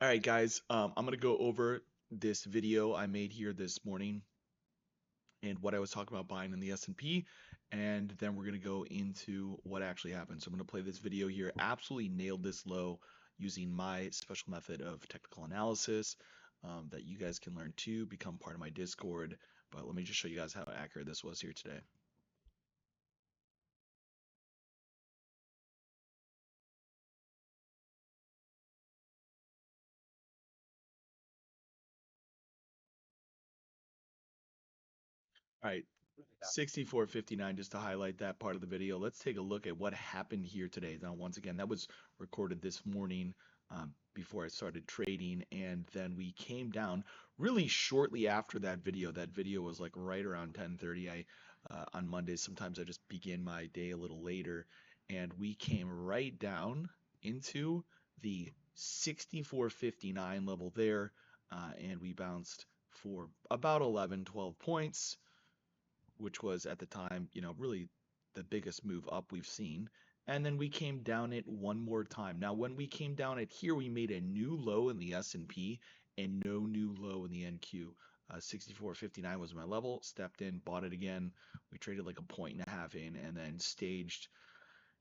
All right, guys, I'm going to go over this video I made here this morning and what I was talking about buying in the S&P, and then we're going to go into what actually happened. So I'm going to play this video here. Absolutely nailed this low using my special method of technical analysis that you guys can learn too, become part of my Discord. But let me just show you guys how accurate this was here today. All right, 64.59, just to highlight that part of the video. Let's take a look at what happened here today. Now, once again, that was recorded this morning before I started trading, and then we came down really shortly after that video. That video was like right around 10:30. On Mondays, sometimes I just begin my day a little later, and we came right down into the 64.59 level there, and we bounced for about 11, 12 points, which was at the time, really the biggest move up we've seen. And then we came down it one more time. Now, when we came down it here, we made a new low in the S&P and no new low in the NQ. 64.59 was my level. Stepped in, bought it again. We traded like a point and a half in, and then staged,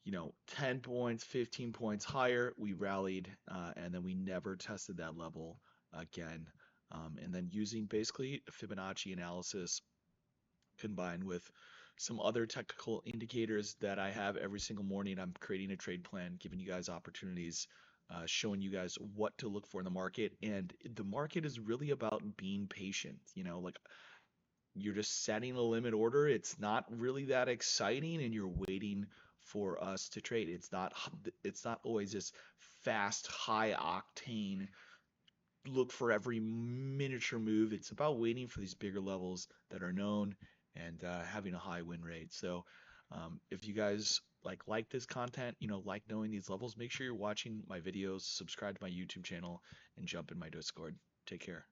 10 points, 15 points higher. We rallied, and then we never tested that level again. And then using basically Fibonacci analysis combined with some other technical indicators that I have every single morning. I'm creating a trade plan, giving you guys opportunities, showing you guys what to look for in the market. And the market is really about being patient. Like you're just setting a limit order. It's not really that exciting, and you're waiting for us to trade. It's not always this fast, high octane look for every miniature move. It's about waiting for these bigger levels that are known and having a high win rate. So if you guys like this content, like knowing these levels, make sure you're watching my videos, subscribe to my YouTube channel, and jump in my Discord. Take care.